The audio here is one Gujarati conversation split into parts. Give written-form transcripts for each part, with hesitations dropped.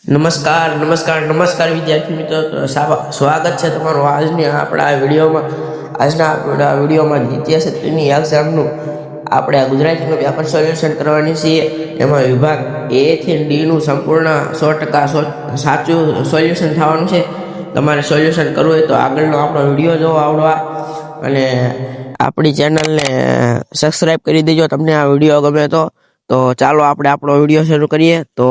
નમસ્કાર નમસ્કાર નમસ્કાર વિદ્યાર્થી મિત્રો, સ્વાગત છે તમારું આજના વિડીયોમાં દ્વિતીય સત્રની એક્ઝામનું આપણે ગુજરાતીનું પેપર સોલ્યુશન કરવાની છીએ. એમાં વિભાગ એ થી ડીનું સંપૂર્ણ 100% સાચું સોલ્યુશન થવાનું છે. તમારે સોલ્યુશન કરવું હોય તો આગળનો આપણો વિડીયો જોવો આવડવા અને આપણી ચેનલને સબસ્ક્રાઈબ કરી દેજો તમને આ વિડીયો ગમે તો ચાલો આપણે આપણો વિડીયો શરૂ કરીએ. તો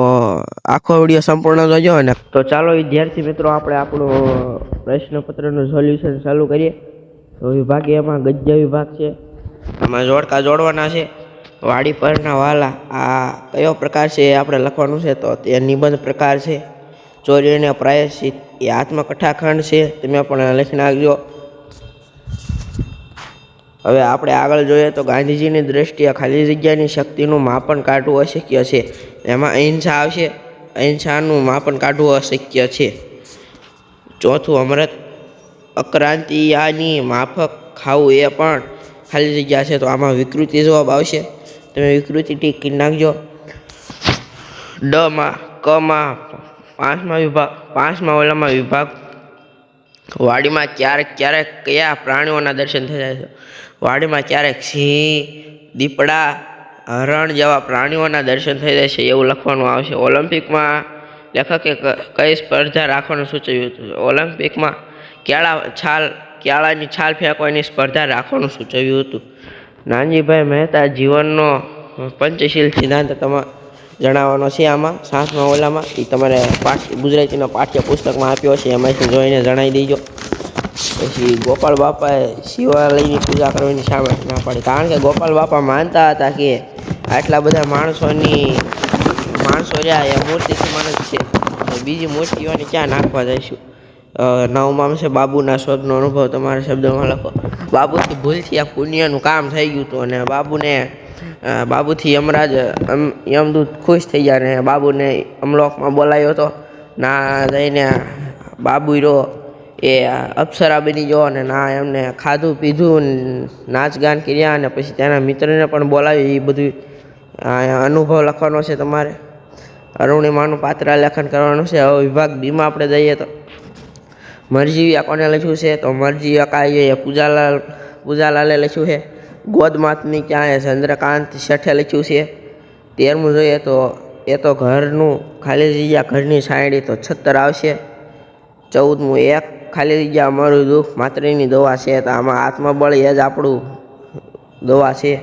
આખો વિડીયો સંપૂર્ણ જોજો ને તો ચાલો વિદ્યાર્થી મિત્રો આપણે આપણું પ્રશ્નપત્રનું સોલ્યુશન ચાલુ કરીએ. તો વિભાગ એમાં ગદ્ય વિભાગ છે, આમાં જોડકા જોડવાના છે. વાડી પરના વાલા આ કયો પ્રકાર છે એ આપણે લખવાનું છે. તો તે નિબંધ પ્રકાર છે. ચોરીને પ્રાયશ્ચિત એ આત્મકથાખંડ છે, તમે પણ લખી નાખજો. હવે આપણે આગળ જોઈએ તો ગાંધીજીની દ્રષ્ટિએ ખાલી જગ્યાની શક્તિનું માપન કાઢવું અશક્ય છે. એમાં અહિંસા આવશે. અહિંસાનું માપન કાઢવું અશક્ય છે. ચોથું, અમૃત અક્રાંતિયાની માફક ખાવું એ પણ ખાલી જગ્યા છે. તો આમાં વિકૃતિ જવાબ આવશે, તમે વિકૃતિ ટીક કરી નાખજો. કમાં પાંચમા વિભાગ વાડીમાં ક્યારેક ક્યારેક કયા પ્રાણીઓના દર્શન થઈ જાય છે. વાડીમાં ક્યારેક સિંહ, દીપડા, હરણ જેવા પ્રાણીઓના દર્શન થઈ જાય છે એવું લખવાનું આવશે. ઓલિમ્પિકમાં લેખકે કઈ સ્પર્ધા રાખવાનું સૂચવ્યું હતું. ઓલિમ્પિકમાં કેળાની છાલ ફેંકવાની સ્પર્ધા રાખવાનું સૂચવ્યું હતું. નાનજીભાઈ મહેતા જીવનનો પંચશીલ સિદ્ધાંત તમારે જણાવવાનો છે. આમાં 7મા ઓલામાં એ તમારે ગુજરાતીના પાઠ્યપુસ્તકમાં આપ્યો છે, એમાંથી જોઈને જણાવી દેજો. પછી ગોપાલ બાપાએ શિવાલયની પૂજા કરવાની શા માટે ના પાડી? કારણ કે ગોપાલ બાપા માનતા હતા કે આટલા બધા માણસો રહ્યા એ મૂર્તિથી માણસ છે, બીજી મૂર્તિઓને ક્યાં નાખવા જઈશું. 9માં છે બાબુના શોધનો અનુભવ, તમારા શબ્દોમાં લખો. બાબુથી ભૂલથી આ પુણ્યનું કામ થઈ ગયું હતું અને બાબુથી યમદૂત ખુશ થઈ ગયા ને બાબુને અમલોકમાં બોલાયો હતો. ના જઈને બાબુ એ અપ્સરા બની ગયો અને ના એમને ખાધું પીધું નાચ ગાન કર્યા અને પછી તેના મિત્રને પણ બોલાવ્યું. એ બધું અનુભવ લખવાનો છે તમારે. અરુણિમાનું પાત્ર લેખન કરવાનું છે. હવે વિભાગ બીમાં આપણે જઈએ તો મરજીવિયા કોને લખ્યું છે? તો મરજીવિયા કાવ્ય પૂજાલાલે લખ્યું છે. ગોદમાતની ક્યાં ચંદ્રકાંત શેઠે લખ્યું છે. 13મું જોઈએ તો એ તો ઘરનું ખાલી જગ્યા ઘરની સાયડી તો 76 આવશે. 14મું એક ખાલી જગ્યા અમારું દુઃખ માત્રની દવા છે. તો આમાં આત્મબળ એ જ આપણું દવા છે.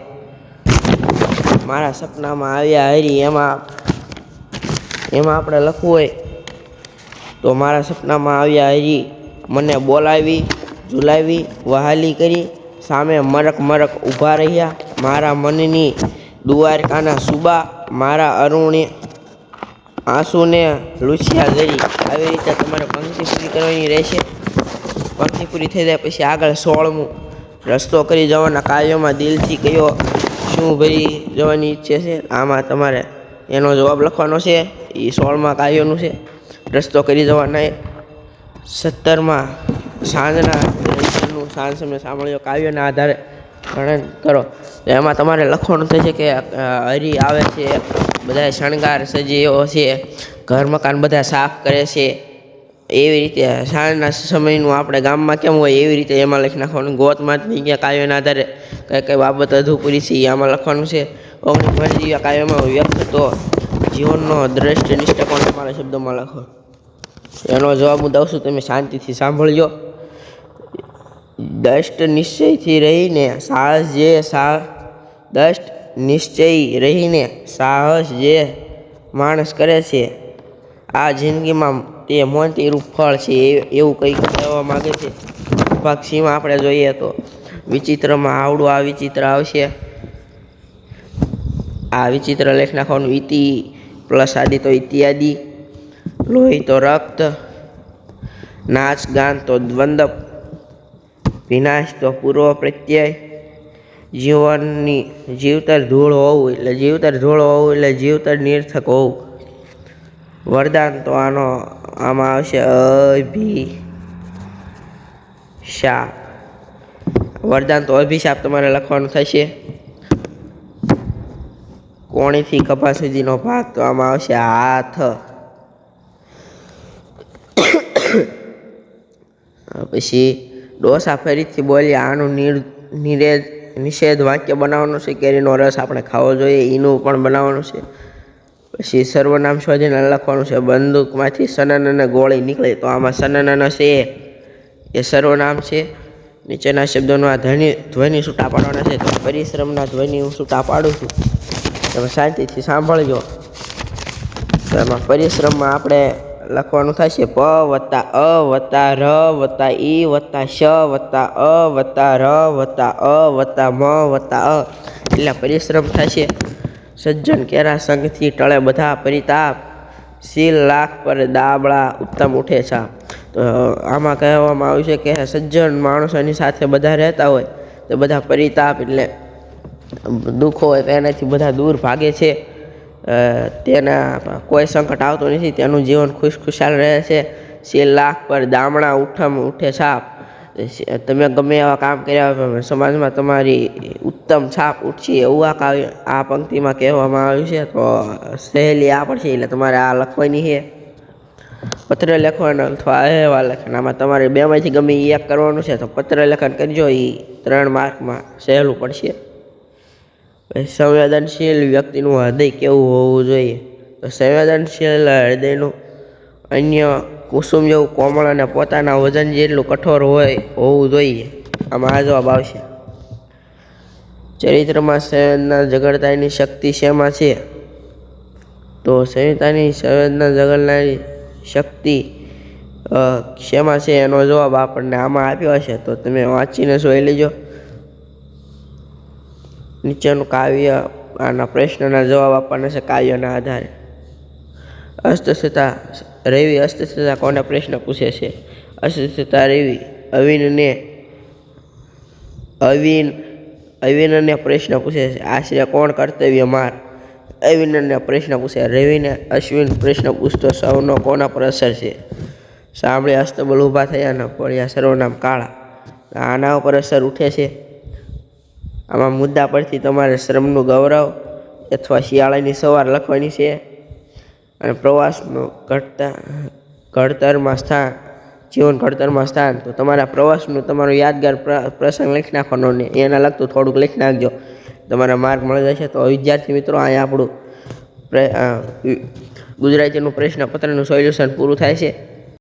મારા સપનામાં આવ્યા હરી એમાં આપણે લખવું હોય તો મારા સપનામાં આવ્યા હરી મને બોલાવી ઝુલાવી વહાલી કરી સામે મરક ઊભા રહ્યા મારા મનની દ્વારકાના સુબા મારા અરુણે આંસુને લૂછ્યા જરી. આવી રીતે તમારે પંક્તિ પૂરી કરવાની રહેશે. પંક્તિ પૂરી થઈ જાય પછી આગળ 16મું રસ્તો કરી જવાના કાર્યોમાં દિલથી કયો શું ભરી જવાની ઈચ્છે છે. આમાં તમારે એનો જવાબ લખવાનો છે. એ 16મા કાર્યોનું છે. રસ્તો કરી જવાના. 17માં સાંજ સમય સાંભળ્યો કાવ્યના આધારે વર્ણન કરો. એમાં તમારે લખવાનું થશે કે હરી આવે છે, બધા શણગાર સજીવો છે, ઘર મકાન બધા સાફ કરે છે. એવી રીતે સાંજના સમયનું આપણે ગામમાં કેમ હોય એવી રીતે એમાં લખી નાખવાનું. ગોતમાતની ગયા કાવ્યના આધારે કઈ બાબત અધૂપરી છે આમાં લખવાનું છે. મરજીવિયા કાવ્યમાં વ્યક્ત તો જીવનનો દ્રષ્ટિ નિષ્ઠકોણ તમારા શબ્દોમાં લખો. એનો જવાબ હું દઉં છું, તમે શાંતિથી સાંભળજો. દષ્ટ નિશ્ચય રહીને સાહસ જે માણસ કરે છે આ જિંદગીમાં તે મોટી રૂપ ફળ છે એવું કંઈક કહેવા માગે છે. ભાગ સીમાં આપણે જોઈએ તો વિચિત્રમાં આવડું આ વિચિત્ર આવશે. આ વિચિત્ર લેખ નાખવાનું. ઇતિ પ્લસ આદિ તો ઇત્યાદિ, લોહી તો રક્ત, નાચ ગાન તો દ્વંદ, વિનાશ તો પૂર્વ પ્રત્યય, જીવતર ધૂળ હોવું એટલે જીવતર નિર્થક હોવું. વરદાન તો આમાં આવશે અભિશાપ. વરદાન તો અભિશાપ તમારે લખવાનું થશે. કોણીથી ખભા સુધીનો ભાગ તો આમાં આવશે હાથ. પછી ડોસા ફરીથી બોલ્યા, આનું નિષેધ વાક્ય બનાવવાનું છે. કેરીનો રસ આપણે ખાવો જોઈએ, એનું પણ બનાવવાનું છે. પછી સર્વનામ શોધીને લખવાનું છે. બંદૂકમાંથી સનન અને ગોળી નીકળે તો આમાં સનન છે એ સર્વનામ છે. નીચેના શબ્દોના ધ્વનિ છૂટા પાડવાના છે. તો પરિશ્રમના ધ્વનિ હું છૂટા પાડું છું, તમે શાંતિથી સાંભળજો. તો એમાં પરિશ્રમમાં આપણે લખવાનું થશે પ વત્તા અ વત્તા ર વત્તા ઈ વત્તા શ વત્તા અ વત્તા ર વત્તા અ વત્તા મ વત્તા અ એટલે પરિશ્રમ થશે. સજ્જન કેરા સંઘથી ટળે બધા પરિતાપ, શીલ લાખ પર દાબળા ઉત્તમ ઉઠે છાપ. તો આમાં કહેવામાં આવ્યું છે કે સજ્જન માણસોની સાથે બધા રહેતા હોય તો બધા પરિતાપ એટલે દુઃખો હોય તેનાથી બધા દૂર ભાગે છે. તેના કોઈ સંકટ આવતું નથી, તેનું જીવન ખુશખુશાલ રહે છે. શીલ લાખ પર દામણા ઉઠે છાપ, તમે ગમે એવા કામ કર્યા સમાજમાં તમારી ઉત્તમ છાપ ઉઠશે એવું આ પંક્તિમાં કહેવામાં આવ્યું છે. તો સહેલી આ પડશે એટલે તમારે આ લખવાની છે. પત્ર લખવાનો અથવા અહેવાલ લખવાનો, આમાં તમારે બેમાંથી ગમે એ એક કરવાનું છે. તો પત્ર લેખન કરજો, એ 3 માર્કમાં સહેલું પડશે. સંવેદનશીલ વ્યક્તિનું હૃદય કેવું હોવું જોઈએ? તો સંવેદનશીલ હૃદયનું અન્ય કુસુમ જેવું કોમળ અને પોતાના વજન જેટલું કઠોર હોવું જોઈએ. આમાં આ જવાબ આવશે. ચરિત્રમાં સંવેદના જગાડવાની શક્તિ શેમાં છે? તો સંવેદના જગાડનારી શક્તિ શેમાં છે એનો જવાબ આપણને આમાં આપ્યો હશે, તો તમે વાંચીને જોઈ લેજો. નીચેનું કાવ્ય, આના પ્રશ્નના જવાબ આપવાના છે કાવ્યના આધારે. અસ્તસ્થતા રવિ અસ્તસ્થતા કોને પ્રશ્ન પૂછે છે? અસ્તસ્થતા રવિ અવિનને પ્રશ્ન પૂછે છે. આશ્રય કોણ કર્તવ્ય માર? અવિનને પ્રશ્ન પૂછે. રવિને અશ્વિન પ્રશ્ન પૂછતો સૌનો કોના પર અસર છે? સાંભળી અસ્તબલ ઊભા થયા ને પડ્યા સર્વનામ કાળા, આના ઉપર અસર ઉઠે છે. આમાં મુદ્દા પરથી તમારે શ્રમનું ગૌરવ અથવા શિયાળાની સવાર લખવાની છે. અને પ્રવાસનું ઘડતરમાં સ્થાન, જીવન ઘડતરમાં સ્થાન, તો તમારા પ્રવાસનું તમારો યાદગાર પ્રસંગ લખી નાખવાનો ને એના લગતું થોડુંક લખી નાખજો, તમારા માર્ક મળી જશે. તો વિદ્યાર્થી મિત્રો, અહીંયા આપણું ગુજરાતીનું પ્રશ્નપત્રનું સોલ્યુશન પૂરું થાય છે.